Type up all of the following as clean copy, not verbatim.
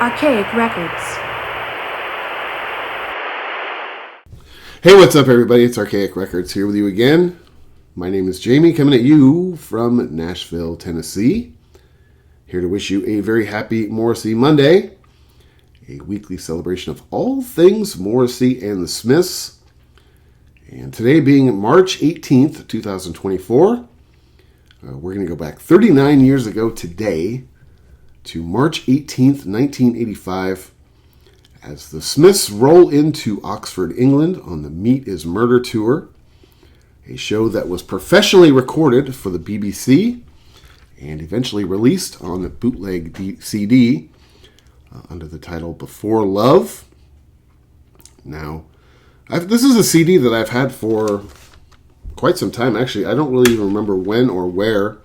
Archaic Records. Hey, what's up, everybody? It's Archaic Records here with you again. My name is Jamie, coming at you from Nashville, Tennessee. Here to wish you a very happy Morrissey Monday, a weekly celebration of all things Morrissey and the Smiths. And today being March 18th, 2024, we're going to go back 39 years ago today to March 18th, 1985, as the Smiths roll into Oxford, England on the Meat is Murder tour, a show that was professionally recorded for the BBC and eventually released on the bootleg CD under the title Before Love. Now, this is a CD that I've had for quite some time. Actually, I don't really even remember when or where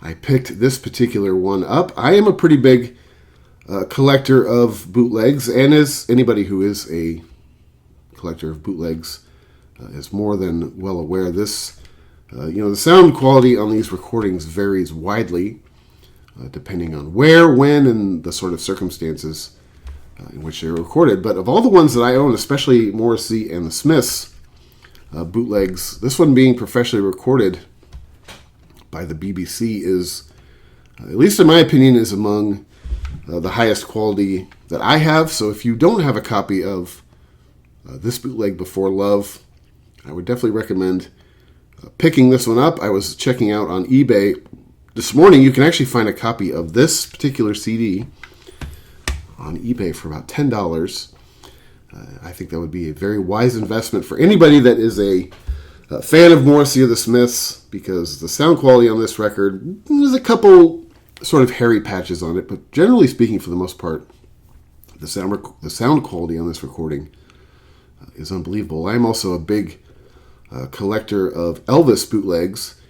I picked this particular one up. I am a pretty big collector of bootlegs, and as anybody who is a collector of bootlegs is more than well aware, this the sound quality on these recordings varies widely depending on where, when, and the sort of circumstances in which they're recorded. But of all the ones that I own, especially Morrissey and the Smiths bootlegs, this one being professionally recorded by the BBC is, at least in my opinion, is among the highest quality that I have. So if you don't have a copy of this bootleg Before Love, I would definitely recommend picking this one up. I was checking out on eBay this morning. You can actually find a copy of this particular CD on eBay for about $10. I think that would be a very wise investment for anybody that is a fan of Morrissey or the Smiths, because the sound quality on this record, there's a couple sort of hairy patches on it, but generally speaking, for the most part, the sound quality on this recording is unbelievable. I'm also a big collector of Elvis bootlegs,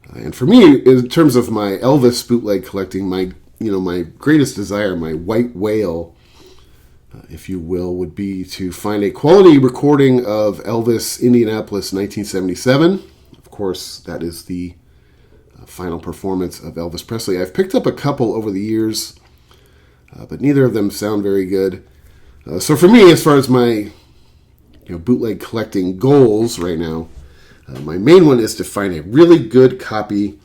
and for me, in terms of my Elvis bootleg collecting, my greatest desire, my white whale, if you will, would be to find a quality recording of Elvis Indianapolis 1977. Of course, that is the final performance of Elvis Presley. I've picked up a couple over the years, but neither of them sound very good. So for me, as far as my bootleg collecting goals right now, my main one is to find a really good copy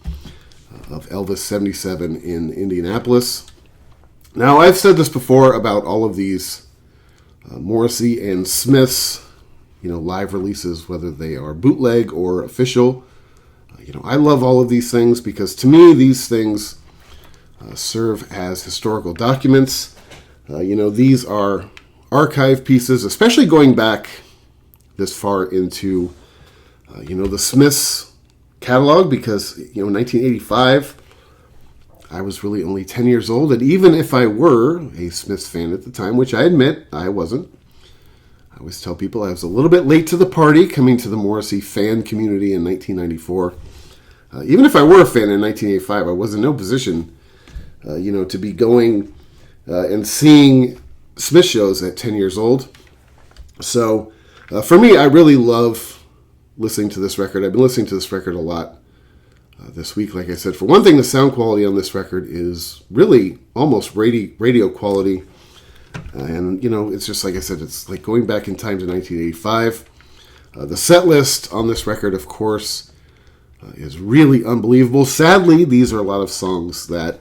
of Elvis 77 in Indianapolis. Now, I've said this before about all of these Morrissey and Smiths, live releases, whether they are bootleg or official. I love all of these things because, to me, these things serve as historical documents. These are archive pieces, especially going back this far into, the Smiths catalog, because, in 1985, I was really only 10 years old, and even if I were a Smiths fan at the time, which I admit I wasn't, I always tell people I was a little bit late to the party coming to the Morrissey fan community in 1994. Even if I were a fan in 1985, I was in no position, to be going and seeing Smith shows at 10 years old. So, for me, I really love listening to this record. I've been listening to this record a lot this week. Like I said, for one thing, the sound quality on this record is really almost radio quality. And, it's just, like I said, it's like going back in time to 1985. The set list on this record, of course, is really unbelievable. Sadly, these are a lot of songs that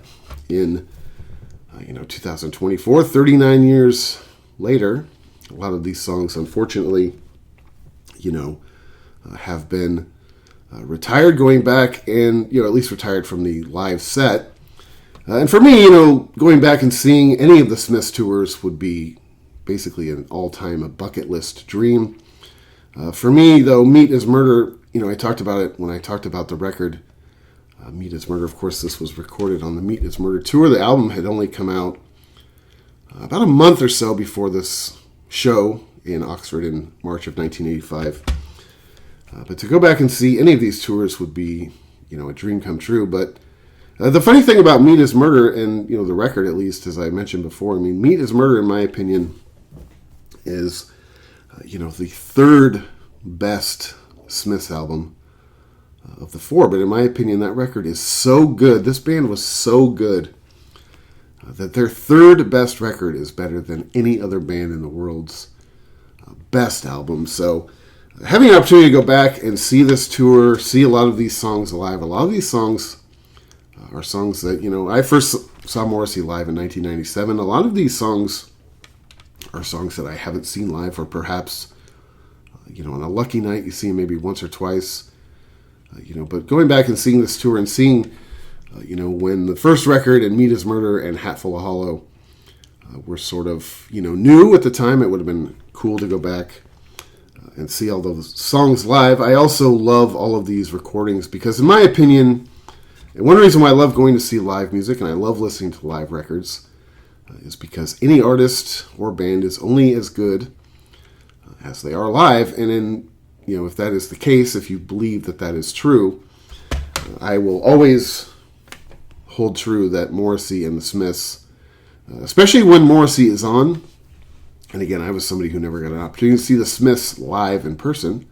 in 2024, 39 years later, a lot of these songs, unfortunately, have been retired, going back and, at least retired from the live set. And for me, going back and seeing any of the Smiths tours would be basically an all-time a bucket list dream. For me, though, Meat is Murder, I talked about it when I talked about the record. Meat is Murder, of course, this was recorded on the Meat is Murder tour. The album had only come out about a month or so before this show in Oxford in March of 1985. But to go back and see any of these tours would be, a dream come true. But the funny thing about Meat is Murder, and, the record at least, as I mentioned before, Meat is Murder, in my opinion, is, the third best Smiths album of the four. But in my opinion, that record is so good. This band was so good that their third best record is better than any other band in the world's best album. So having an opportunity to go back and see this tour, see a lot of these songs live, a lot of these songs are songs that, I first saw Morrissey live in 1997. A lot of these songs are songs that I haven't seen live, or perhaps, on a lucky night you see them maybe once or twice. But going back and seeing this tour and seeing, when the first record and Meat is Murder and Hatful of Hollow were sort of, new at the time, it would have been cool to go back and see all those songs live. I also love all of these recordings because, in my opinion, and one reason why I love going to see live music and I love listening to live records is because any artist or band is only as good as they are live. And if that is the case, if you believe that that is true, I will always hold true that Morrissey and the Smiths, especially when Morrissey is on, and again, I was somebody who never got an opportunity to see the Smiths live in person,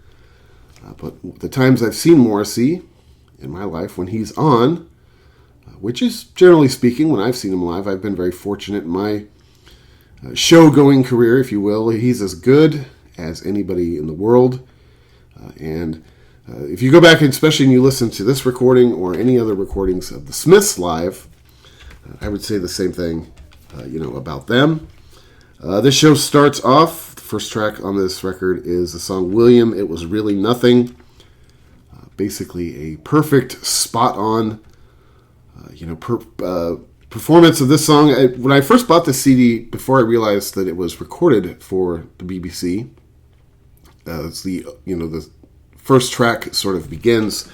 but the times I've seen Morrissey in my life, when he's on, which is generally speaking, when I've seen him live, I've been very fortunate in my show-going career, if you will. He's as good as anybody in the world. And if you go back, and especially when you listen to this recording or any other recordings of the Smiths live, I would say the same thing, about them. This show starts off, the first track on this record is the song William, It Was Really Nothing. Basically a perfect, spot-on, performance of this song. When I first bought the CD, before I realized that it was recorded for the BBC, it's the first track sort of begins.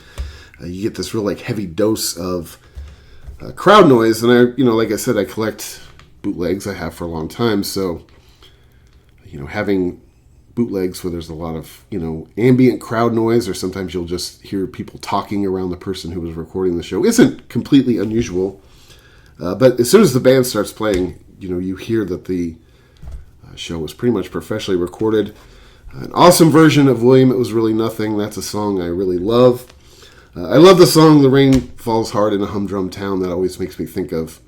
You get this real heavy dose of crowd noise, and I, like I said, I collect bootlegs. I have for a long time, so having bootlegs where there's a lot of ambient crowd noise, or sometimes you'll just hear people talking around the person who was recording the show, isn't completely unusual. But as soon as the band starts playing, you hear that the show was pretty much professionally recorded. An awesome version of William, It Was Really Nothing. That's a song I really love. I love the song The Rain Falls Hard in a Humdrum Town. That always makes me think of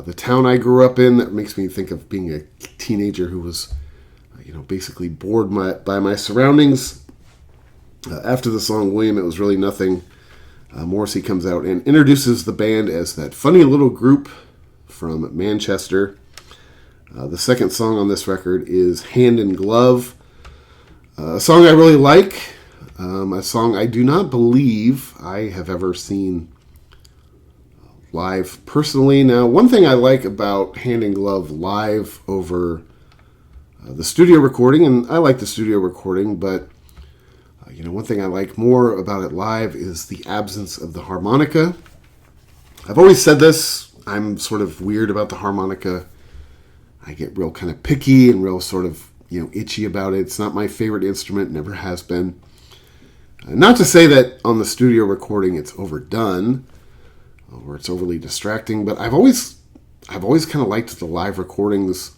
the town I grew up in. That makes me think of being a teenager who was basically bored by my surroundings. After the song William, It Was Really Nothing, Morrissey comes out and introduces the band as that funny little group from Manchester. The second song on this record is Hand in Glove, a song I really like, a song I do not believe I have ever seen live personally. Now, one thing I like about Hand in Glove live over the studio recording, and I like the studio recording, but one thing I like more about it live is the absence of the harmonica. I've always said this, I'm sort of weird about the harmonica. I get real kind of picky and real sort of, itchy about it. It's not my favorite instrument, never has been. Not to say that on the studio recording it's overdone or it's overly distracting, but I've always kind of liked the live recordings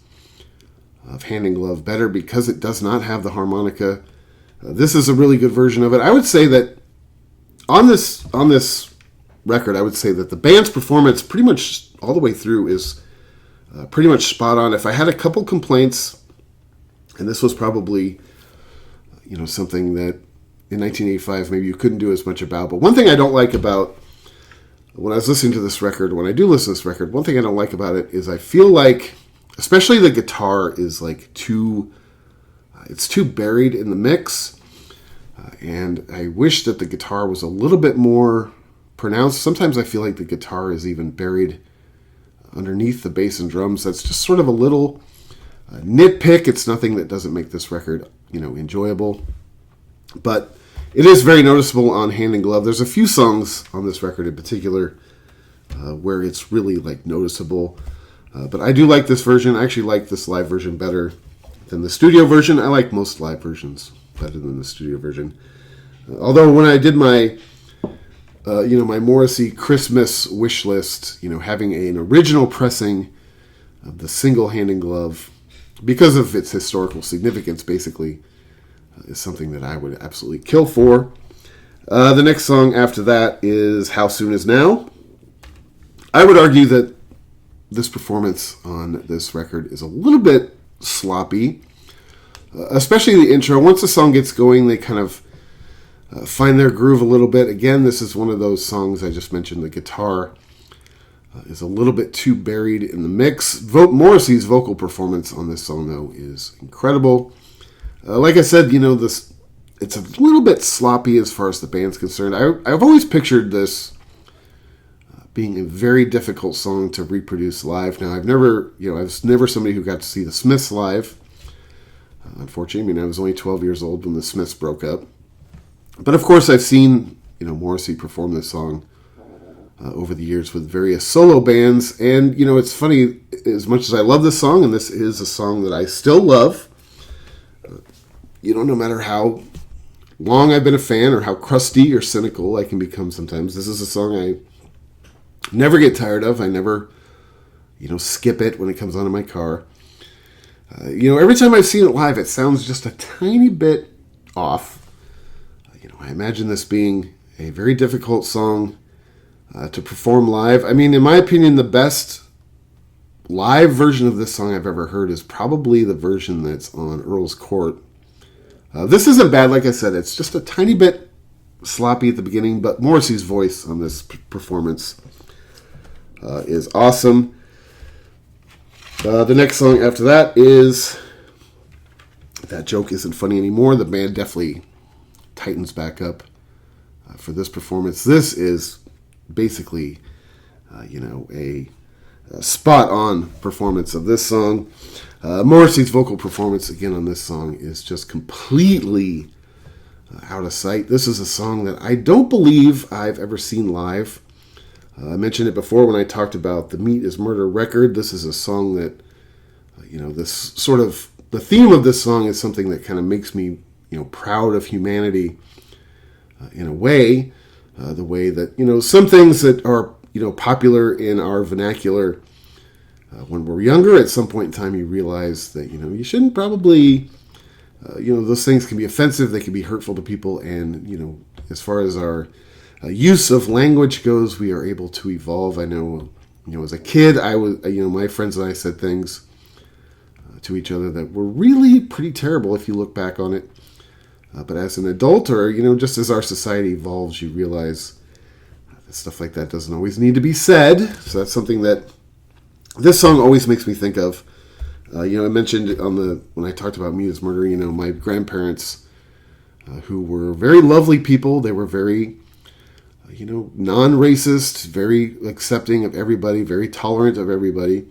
of Hand in Glove better because it does not have the harmonica. This is a really good version of it. I would say that on this record, I would say that the band's performance pretty much all the way through is pretty much spot on. If I had a couple complaints, and this was probably something that in 1985 maybe you couldn't do as much about, but one thing I don't like about when I was listening to this record, when I do listen to this record, one thing I don't like about it is I feel like, especially the guitar is it's too buried in the mix, and I wish that the guitar was a little bit more pronounced. Sometimes I feel like the guitar is even buried underneath the bass and drums. That's just sort of a little nitpick. It's nothing that doesn't make this record, enjoyable, but it is very noticeable on Hand in Glove. There's a few songs on this record in particular where it's really noticeable. But I do like this version. I actually like this live version better than the studio version. I like most live versions better than the studio version. Although when I did my, my Morrissey Christmas wish list, having an original pressing of the single Hand in Glove, because of its historical significance, basically, is something that I would absolutely kill for. The next song after that is How Soon Is Now. I would argue that this performance on this record is a little bit sloppy, especially the intro. Once the song gets going, they kind of find their groove a little bit. Again, this is one of those songs I just mentioned. The guitar is a little bit too buried in the mix. Morrissey's vocal performance on this song, though, is incredible. Like I said, it's a little bit sloppy as far as the band's concerned. I've always pictured this being a very difficult song to reproduce live. Now, I was never somebody who got to see the Smiths live. Unfortunately, I was only 12 years old when the Smiths broke up. But of course, I've seen, Morrissey perform this song over the years with various solo bands. And, it's funny, as much as I love this song, and this is a song that I still love, no matter how long I've been a fan or how crusty or cynical I can become sometimes, this is a song I never get tired of. I never, skip it when it comes on in my car. Every time I've seen it live, it sounds just a tiny bit off. I imagine this being a very difficult song to perform live. In my opinion, the best live version of this song I've ever heard is probably the version that's on Earl's Court. This isn't bad, like I said. It's just a tiny bit sloppy at the beginning, but Morrissey's voice on this performance is awesome. The next song after that is That Joke Isn't Funny Anymore. The band definitely tightens back up for this performance. This is basically, a spot-on performance of this song. Morrissey's vocal performance, again, on this song is just completely out of sight. This is a song that I don't believe I've ever seen live. I mentioned it before when I talked about the Meat is Murder record. This is a song that, this sort of, the theme of this song is something that kind of makes me, proud of humanity in a way. The way that, some things that are, popular in our vernacular when we're younger, at some point in time you realize that, you shouldn't probably, those things can be offensive, they can be hurtful to people, and, as far as our use of language goes, we are able to evolve. I know, as a kid, I was, my friends and I said things to each other that were really pretty terrible if you look back on it. But as an adult, or, just as our society evolves, you realize that stuff like that doesn't always need to be said. So that's something that this song always makes me think of. I mentioned when I talked about Meat is Murder, my grandparents, who were very lovely people. They were very, non-racist, very accepting of everybody, very tolerant of everybody.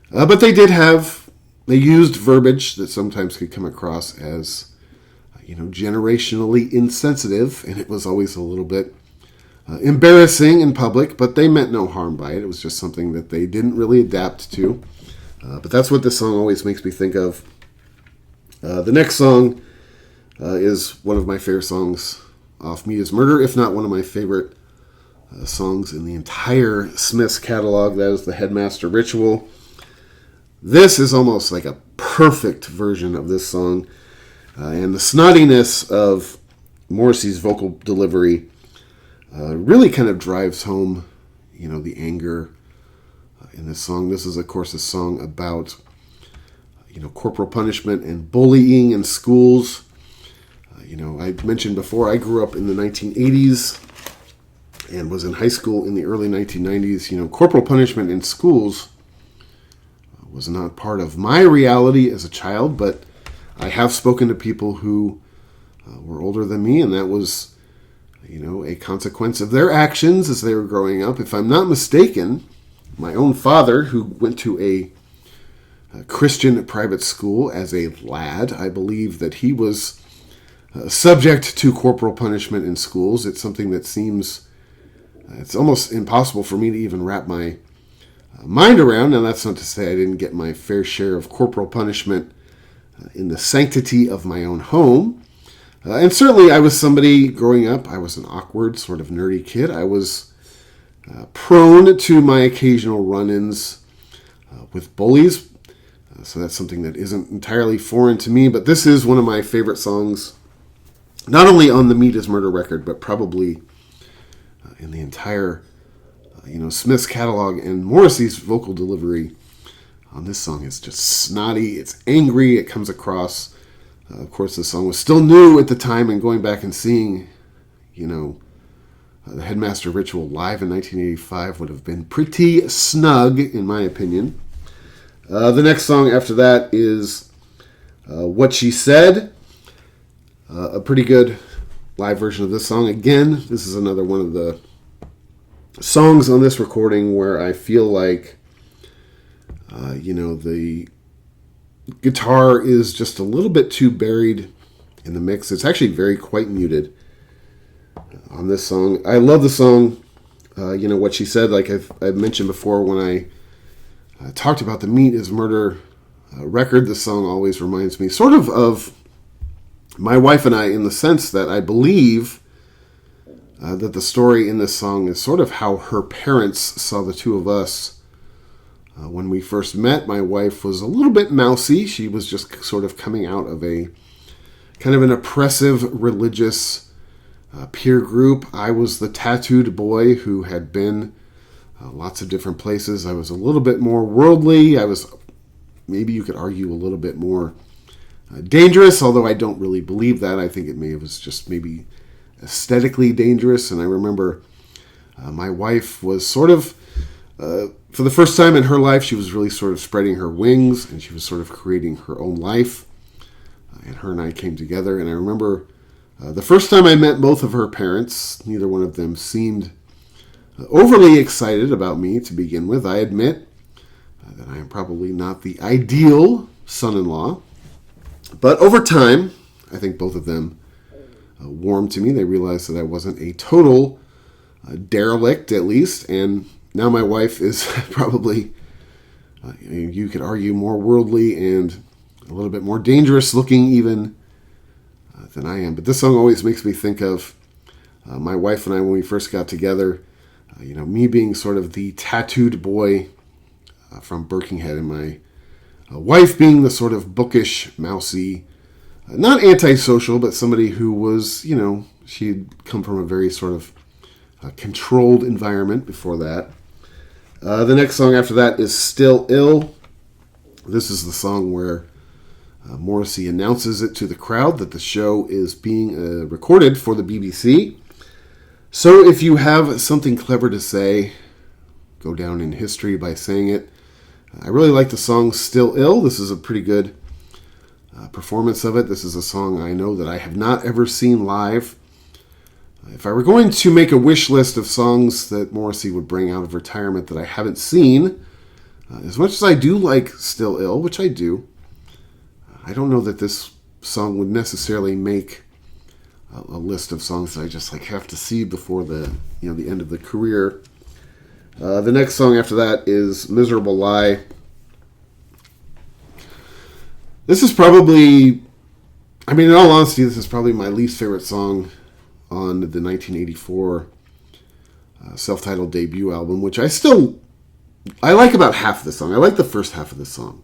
But they used verbiage that sometimes could come across as, generationally insensitive, and it was always a little bit embarrassing in public, but they meant no harm by it. It was just something that they didn't really adapt to. But that's what this song always makes me think of. The next song is one of my favorite songs off Meat is Murder, if not one of my favorite songs in the entire Smiths catalog. That is the Headmaster Ritual. This is almost like a perfect version of this song. And the snottiness of Morrissey's vocal delivery really kind of drives home, the anger in this song. This is, of course, a song about, corporal punishment and bullying in schools. I mentioned before, I grew up in the 1980s and was in high school in the early 1990s. Corporal punishment in schools was not part of my reality as a child, but I have spoken to people who were older than me, and that was, a consequence of their actions as they were growing up. If I'm not mistaken, my own father, who went to a Christian private school as a lad, I believe that he was subject to corporal punishment in schools. It's something that seems, it's almost impossible for me to even wrap my mind around. Now, that's not to say I didn't get my fair share of corporal punishment in the sanctity of my own home. And certainly I was somebody growing up, I was an awkward, sort of nerdy kid. I was prone to my occasional run-ins with bullies. So that's something that isn't entirely foreign to me, but this is one of my favorite songs, not only on the Meat is Murder record, but probably in the entire Smith's catalog and Morrissey's vocal delivery on this song is just snotty. It's angry. It comes across. Of course, the song was still new at the time, and going back and seeing, the Headmaster Ritual live in 1985 would have been pretty snug, in my opinion. The next song after that is What She Said. A pretty good live version of this song. Again, this is another one of the songs on this recording where I feel like, the guitar is just a little bit too buried in the mix. It's actually quite muted on this song. I love the song, What She Said. Like I've mentioned before when I talked about the Meat is Murder record, this song always reminds me sort of my wife and I, in the sense that I believe that the story in this song is sort of how her parents saw the two of us. When we first met, my wife was a little bit mousy. She was just sort of coming out of a kind of an oppressive religious peer group. I was the tattooed boy who had been lots of different places. I was a little bit more worldly. I was, maybe you could argue, a little bit more dangerous, although I don't really believe that. I think it was just maybe aesthetically dangerous. And I remember my wife was sort of, for the first time in her life, she was really sort of spreading her wings, and she was sort of creating her own life. And her and I came together. And I remember the first time I met both of her parents, neither one of them seemed overly excited about me to begin with. I admit that I am probably not the ideal son-in-law. But over time, I think both of them warmed to me. They realized that I wasn't a total derelict, at least. And now my wife is probably, you could argue, more worldly and a little bit more dangerous looking even than I am. But this song always makes me think of my wife and I when we first got together. Me being sort of the tattooed boy from Birkenhead, and my wife being the sort of bookish, mousy, not antisocial, but somebody who was, she'd come from a very sort of controlled environment before that. The next song after that is Still Ill. This is the song where Morrissey announces it to the crowd that the show is being recorded for the BBC. So if you have something clever to say, go down in history by saying it. I really like the song Still Ill. This is a pretty good performance of it. This is a song I know that I have not ever seen live. If I were going to make a wish list of songs that Morrissey would bring out of retirement that I haven't seen, as much as I do like Still Ill, which I do, I don't know that this song would necessarily make a list of songs that I just have to see before the end of the career. The next song after that is Miserable Lie. This is probably, in all honesty, this is probably my least favorite song on the 1984 self-titled debut album, which I like about half of the song. I like the first half of the song.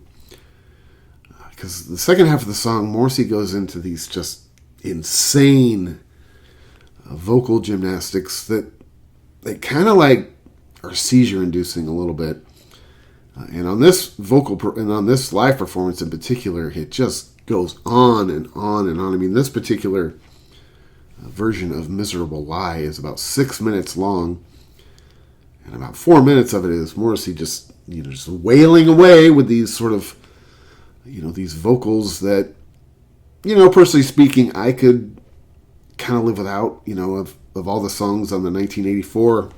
Because the second half of the song, Morrissey goes into these just insane vocal gymnastics that they kind of are seizure-inducing a little bit. And on this and on this live performance in particular, it just goes on and on and on. This particular version of Miserable Lie is about 6 minutes long, and about 4 minutes of it is Morrissey just wailing away with these sort of these vocals that personally speaking I could kind of live without of all the songs on the 1984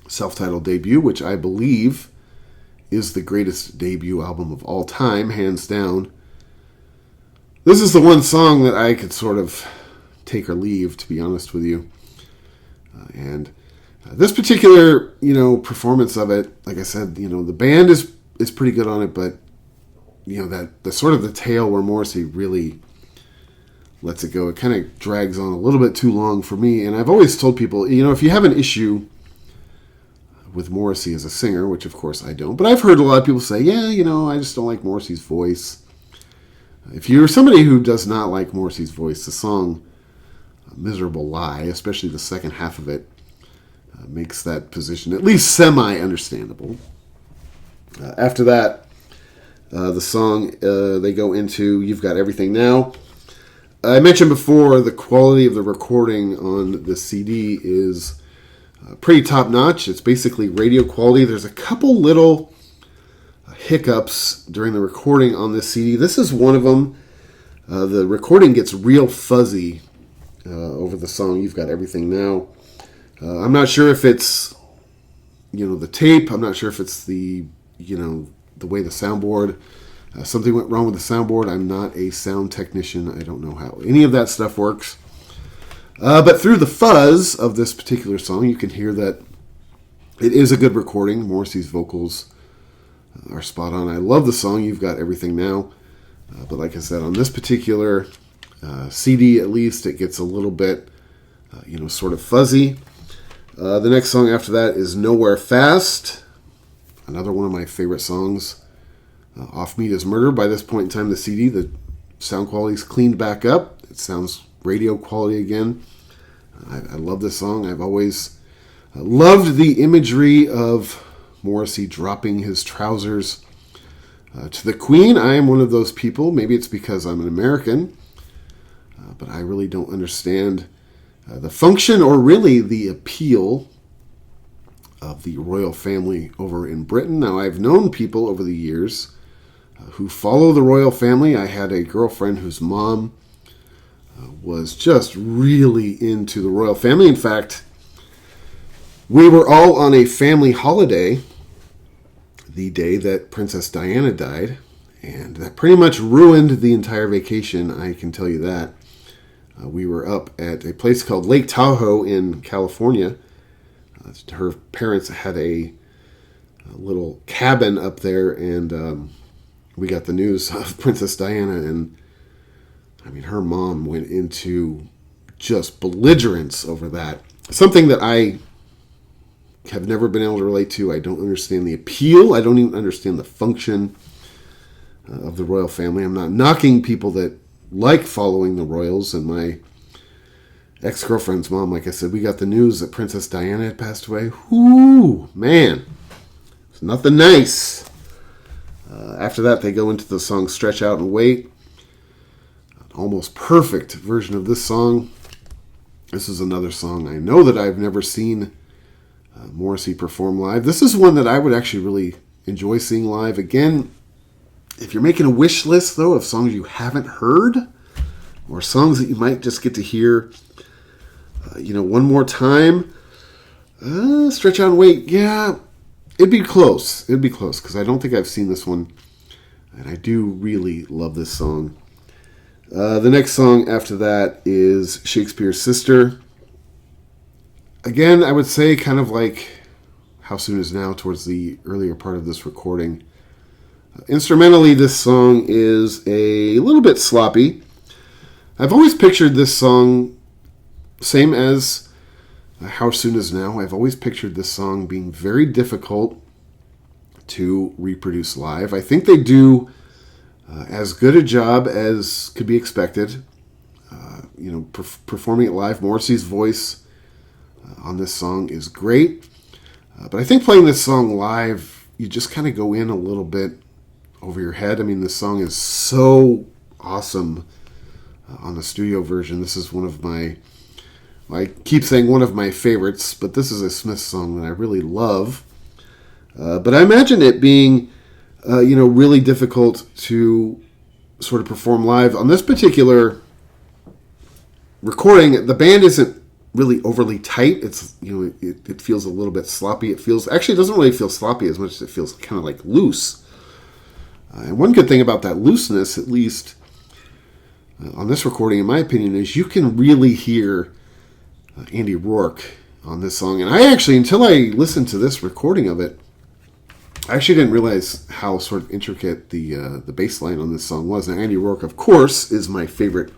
self-titled debut, which I believe is the greatest debut album of all time, hands down. This is the one song that I could sort of take or leave, to be honest with you. And this particular, performance of it, like I said, the band is pretty good on it, but that the sort of the tail where Morrissey really lets it go, it kind of drags on a little bit too long for me. And I've always told people, if you have an issue with Morrissey as a singer, which of course I don't, but I've heard a lot of people say, I just don't like Morrissey's voice. If you're somebody who does not like Morrissey's voice, the song Miserable Lie, especially the second half of it, makes that position at least semi-understandable. After that, the song, they go into You've Got Everything Now. I mentioned before the quality of the recording on the CD is pretty top-notch. It's basically radio quality. There's a couple little hiccups during the recording on this CD. This is one of them. The recording gets real fuzzy over the song You've Got Everything Now. I'm not sure if it's, the tape. I'm not sure if it's the way the soundboard, something went wrong with the soundboard. I'm not a sound technician. I don't know how any of that stuff works. But through the fuzz of this particular song, you can hear that it is a good recording. Morrissey's vocals are spot on. I love the song, You've Got Everything Now. But like I said, on this particular CD, at least, it gets a little bit, sort of fuzzy. The next song after that is Nowhere Fast. Another one of my favorite songs, Off Meat is Murder. By this point in time, the CD, the sound quality's cleaned back up. It sounds radio quality again. I love this song. I've always loved the imagery of Morrissey dropping his trousers to the Queen. I am one of those people. Maybe it's because I'm an American, but I really don't understand the function or really the appeal of the royal family over in Britain. Now, I've known people over the years who follow the royal family. I had a girlfriend whose mom was just really into the royal family. In fact, we were all on a family holiday the day that Princess Diana died, and that pretty much ruined the entire vacation, I can tell you that. We were up at a place called Lake Tahoe in California. Her parents had a little cabin up there, and we got the news of Princess Diana, and her mom went into just belligerence over that. Something that I have never been able to relate to. I don't understand the appeal. I don't even understand the function of the royal family. I'm not knocking people that like following the royals, and my ex-girlfriend's mom, like I said, we got the news that Princess Diana had passed away. Whoo, man. It's nothing nice. After that, they go into the song Stretch Out and Wait. An almost perfect version of this song. This is another song I know that I've never seen Morrissey perform live. This is one that I would actually really enjoy seeing live. Again, if you're making a wish list, though, of songs you haven't heard, or songs that you might just get to hear one more time, Stretch Out and Wait, yeah, it'd be close. It'd be close, because I don't think I've seen this one, and I do really love this song. The next song after that is Shakespeare's Sister. Again, I would say kind of like How Soon Is Now towards the earlier part of this recording. Instrumentally, this song is a little bit sloppy. I've always pictured this song, same as How Soon Is Now, I've always pictured this song being very difficult to reproduce live. I think they do as good a job as could be expected. Performing it live, Morrissey's voice on this song is great. But I think playing this song live, you just kind of go in a little bit over your head. This song is so awesome on the studio version. This is one of my, I keep saying one of my favorites, but this is a Smith song that I really love. But I imagine it being, really difficult to sort of perform live. On this particular recording, the band isn't really overly tight. It's, it feels a little bit sloppy. It doesn't really feel sloppy as much as it feels kind of like loose. And one good thing about that looseness, at least on this recording, in my opinion, is you can really hear Andy Rourke on this song. And I actually, until I listened to this recording of it, I actually didn't realize how sort of intricate the bass line on this song was. And Andy Rourke, of course, is my favorite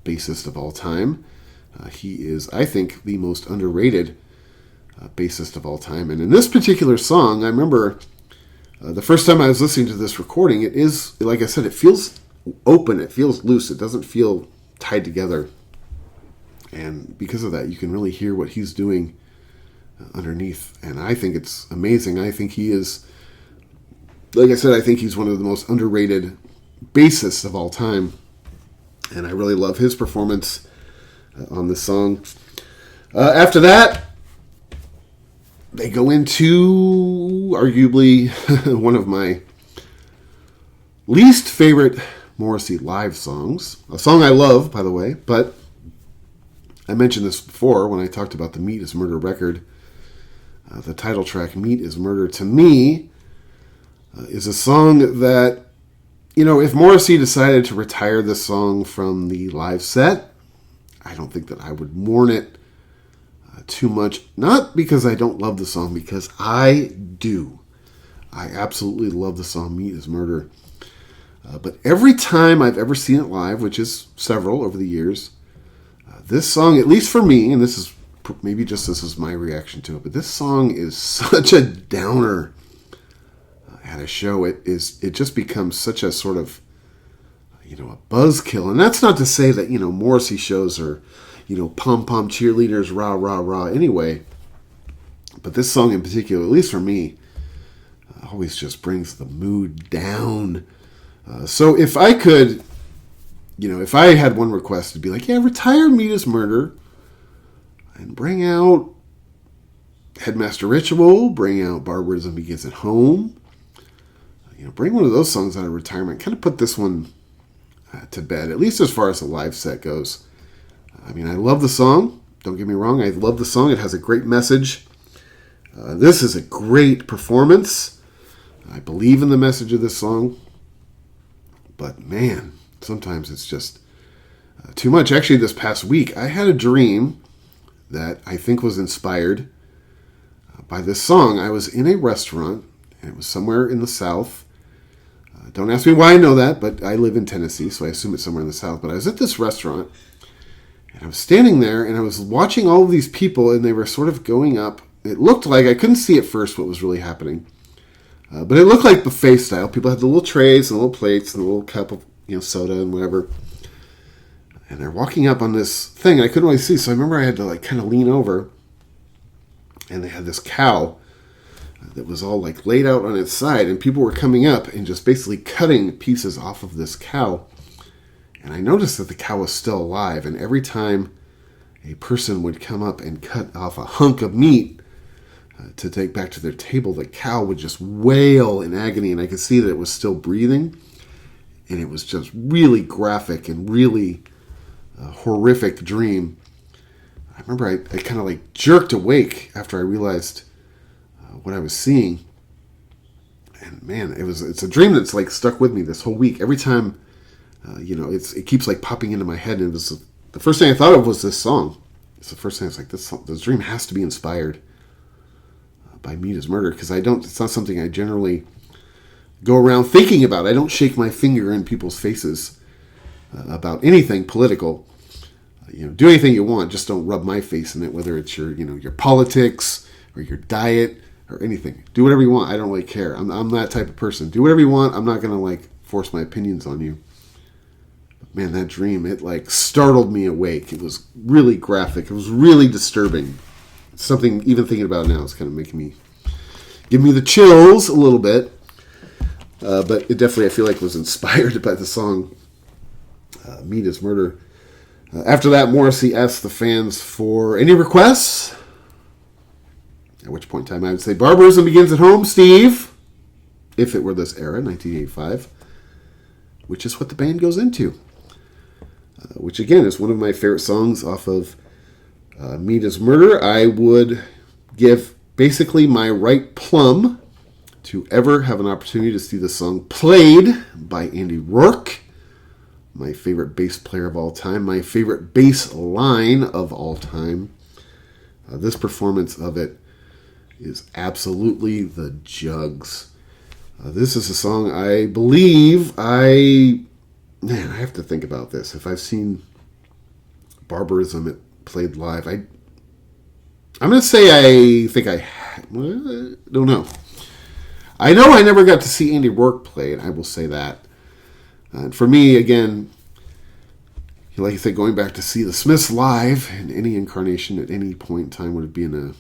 bassist of all time. He is, I think, the most underrated bassist of all time. And in this particular song, I remember the first time I was listening to this recording, it is, like I said, it feels open. It feels loose. It doesn't feel tied together. And because of that, you can really hear what he's doing underneath. And I think it's amazing. I think he is, like I said, I think he's one of the most underrated bassists of all time. And I really love his performance on this song. After that, they go into arguably one of my least favorite Morrissey live songs. A song I love, by the way, but I mentioned this before when I talked about the Meat is Murder record. The title track, Meat is Murder, to me, is a song that, you know, if Morrissey decided to retire this song from the live set, I don't think that I would mourn it too much. Not because I don't love the song, because I do. I absolutely love the song Meat is Murder. But every time I've ever seen it live, which is several over the years, this song, at least for me, and this is maybe just this is my reaction to it, but this song is such a downer at a show. It just becomes such a sort of, you know, a buzzkill. And that's not to say that, you know, Morrissey shows are, you know, pom-pom cheerleaders, rah, rah, rah, anyway. But this song in particular, at least for me, always just brings the mood down. So if I could, you know, if I had one request, to be like, yeah, retire Meat is Murder and bring out Headmaster Ritual, bring out Barbarism Begins at Home, you know, bring one of those songs out of retirement, kind of put this one to bed, at least as far as the live set goes. I mean, I love the song. Don't get me wrong. I love the song. It has a great message. This is a great performance. I believe in the message of this song. But man, sometimes it's just too much. Actually, this past week, I had a dream that I think was inspired by this song. I was in a restaurant, and it was somewhere in the South. Don't ask me why I know that, but I live in Tennessee, so I assume it's somewhere in the South. But I was at this restaurant, and I was standing there, and I was watching all of these people, and they were sort of going up. It looked like, I couldn't see at first what was really happening, but it looked like buffet style. People had the little trays and the little plates and the little cup of, you know, soda and whatever. And they're walking up on this thing, and I couldn't really see, so I remember I had to like kind of lean over, and they had this cow that was all like laid out on its side, and people were coming up and just basically cutting pieces off of this cow. And I noticed that the cow was still alive, and every time a person would come up and cut off a hunk of meat to take back to their table, the cow would just wail in agony, and I could see that it was still breathing, and it was just really graphic and really horrific dream. I remember I kind of like jerked awake after I realized what I was seeing, and man, it's a dream that's like stuck with me this whole week. Every time, you know, it keeps like popping into my head, and it was the first thing I thought of was this song. It's the first thing I was like, this dream has to be inspired by Meat is Murder, because it's not something I generally go around thinking about. I don't shake my finger in people's faces about anything political. You know, do anything you want, just don't rub my face in it, whether it's your, you know, your politics or your diet or anything. Do whatever you want. I don't really care. I'm that type of person. Do whatever you want. I'm not going to like force my opinions on you. But man, that dream, it like startled me awake. It was really graphic. It was really disturbing. Something, even thinking about it now, is kind of give me the chills a little bit. But it definitely, I feel like, was inspired by the song Meat is Murder. After that, Morrissey asked the fans for any requests. At which point in time I would say, Barbarism Begins at Home, Steve. If it were this era, 1985. Which is what the band goes into. Which, again, is one of my favorite songs off of Meat is Murder. I would give basically my right plum to ever have an opportunity to see the song played by Andy Rourke, my favorite bass player of all time, my favorite bass line of all time. This performance of it is absolutely the jugs. This is a song I believe I have to think about this. If I've seen Barbarism played live, I'm going to say I think I don't know. I know I never got to see Andy Rourke play it. I will say that. And for me, again, like I said, going back to see the Smiths live in any incarnation at any point in time would have been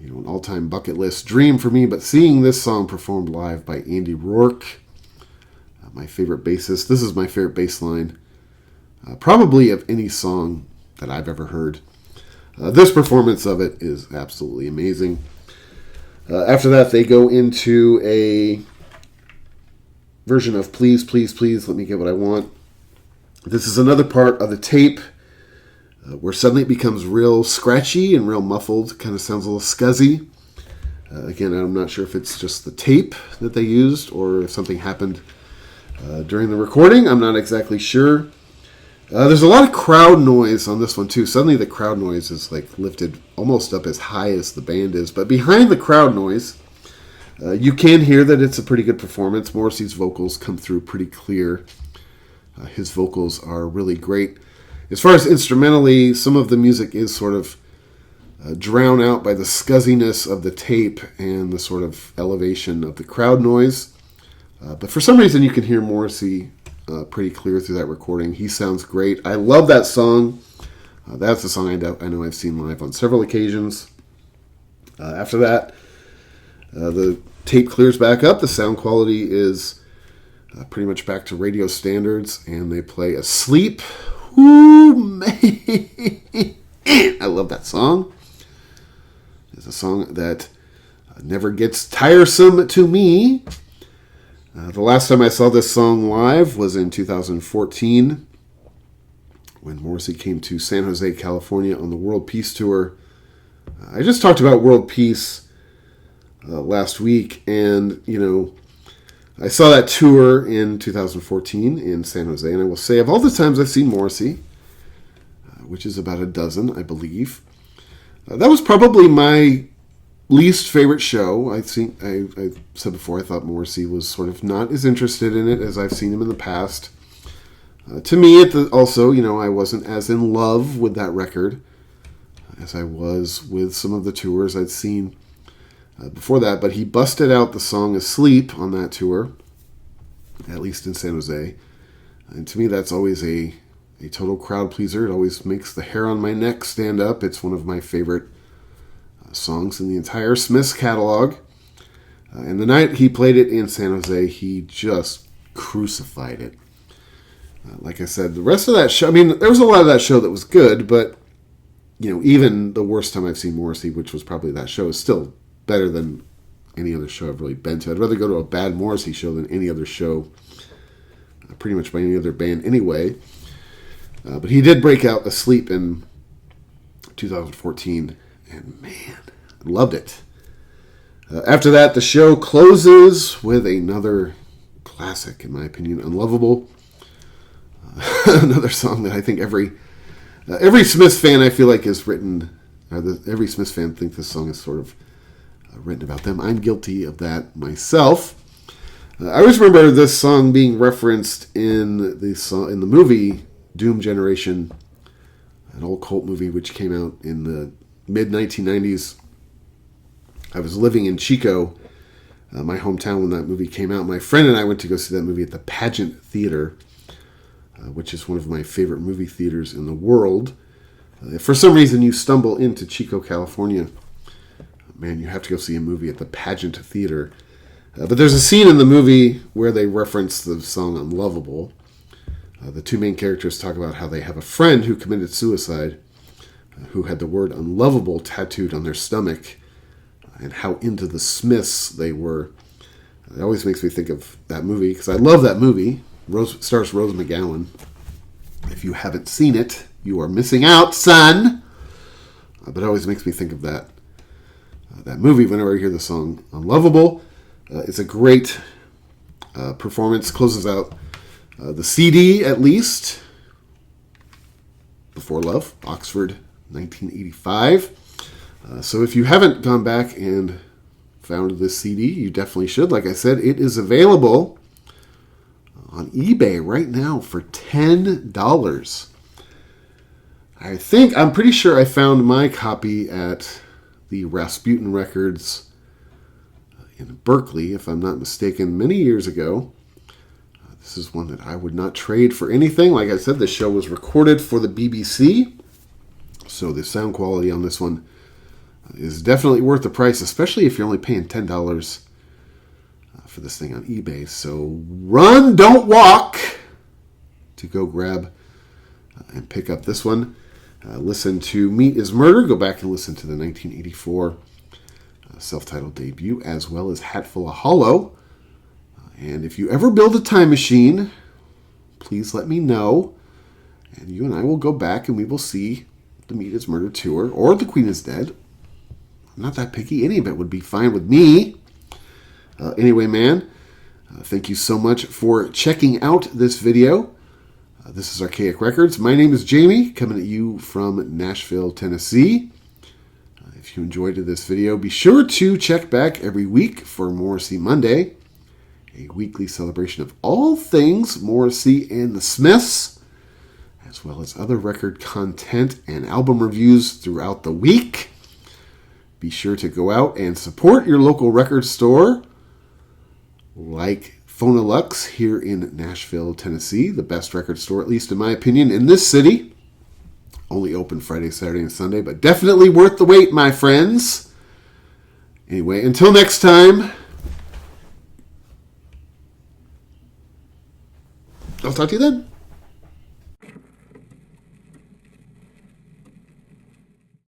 an all-time bucket list dream for me, but seeing this song performed live by Andy Rourke, my favorite bassist. This is my favorite bass line, probably of any song that I've ever heard. This performance of it is absolutely amazing. After that, they go into a version of Please, Please, Please, Let Me Get What I Want. This is another part of the tape where suddenly it becomes real scratchy and real muffled. Kind of sounds a little scuzzy. Again, I'm not sure if it's just the tape that they used or if something happened during the recording. I'm not exactly sure. There's a lot of crowd noise on this one too. Suddenly the crowd noise is like lifted almost up as high as the band is. But behind the crowd noise, you can hear that it's a pretty good performance. Morrissey's vocals come through pretty clear. His vocals are really great. As far as instrumentally, some of the music is sort of drowned out by the scuzziness of the tape and the sort of elevation of the crowd noise. But for some reason, you can hear Morrissey pretty clear through that recording. He sounds great. I love that song. That's a song I know I've seen live on several occasions. After that, the tape clears back up. The sound quality is pretty much back to radio standards, and they play Asleep. Ooh, man. I love that song. It's a song that never gets tiresome to me. The last time I saw this song live was in 2014 when Morrissey came to San Jose, California on the World Peace Tour. I just talked about World Peace last week, and, I saw that tour in 2014 in San Jose, and I will say, of all the times I've seen Morrissey, which is about a dozen, I believe, that was probably my least favorite show. I said before, I thought Morrissey was sort of not as interested in it as I've seen him in the past. To me, also, I wasn't as in love with that record as I was with some of the tours I'd seen before that, but he busted out the song Asleep on that tour, at least in San Jose. And to me, that's always a total crowd pleaser. It always makes the hair on my neck stand up. It's one of my favorite songs in the entire Smiths catalog. And the night he played it in San Jose, he just crucified it. Like I said, the rest of that show, there was a lot of that show that was good, but, even the worst time I've seen Morrissey, which was probably that show, is still better than any other show I've really been to. I'd rather go to a bad Morrissey show than any other show, pretty much by any other band anyway. But he did break out Asleep in 2014, and man, I loved it. After that, the show closes with another classic, in my opinion, Unlovable. Another song that I think every Smiths fan, I feel like, is written, every Smiths fan thinks this song is sort of written about them. I'm guilty of that myself. I always remember this song being referenced in the movie Doom Generation, an old cult movie which came out in the mid-1990s. I was living in Chico, my hometown, when that movie came out. My friend and I went to go see that movie at the Pageant Theater, which is one of my favorite movie theaters in the world. If for some reason you stumble into Chico, California, man, you have to go see a movie at the Pageant Theater. But there's a scene in the movie where they reference the song Unlovable. The two main characters talk about how they have a friend who committed suicide, who had the word unlovable tattooed on their stomach, and how into the Smiths they were. It always makes me think of that movie, because I love that movie. Stars Rose McGowan. If you haven't seen it, you are missing out, son! But it always makes me think of that movie whenever I hear the song Unlovable. It's a great performance. Closes out the CD, at least. Before Love, Oxford, 1985. So if you haven't gone back and found this CD, you definitely should. Like I said, it is available on eBay right now for $10. I'm pretty sure I found my copy at the Rasputin Records in Berkeley, if I'm not mistaken, many years ago. This is one that I would not trade for anything. Like I said, the show was recorded for the BBC, so the sound quality on this one is definitely worth the price, especially if you're only paying $10 for this thing on eBay. So run, don't walk to go grab and pick up this one. Listen to Meat is Murder. Go back and listen to the 1984 self-titled debut, as well as Hatful of Hollow. And if you ever build a time machine, please let me know. And you and I will go back and we will see the Meat is Murder tour or The Queen is Dead. I'm not that picky. Any of it would be fine with me. Anyway, man, thank you so much for checking out this video. This is Archaic Records. My name is Jamie, coming at you from Nashville, Tennessee. If you enjoyed this video, be sure to check back every week for Morrissey Monday, a weekly celebration of all things Morrissey and the Smiths, as well as other record content and album reviews throughout the week. Be sure to go out and support your local record store, like Phonolux here in Nashville, Tennessee, the best record store, at least in my opinion, in this city. Only open Friday, Saturday, and Sunday, but definitely worth the wait, my friends. Anyway, until next time, I'll talk to you then.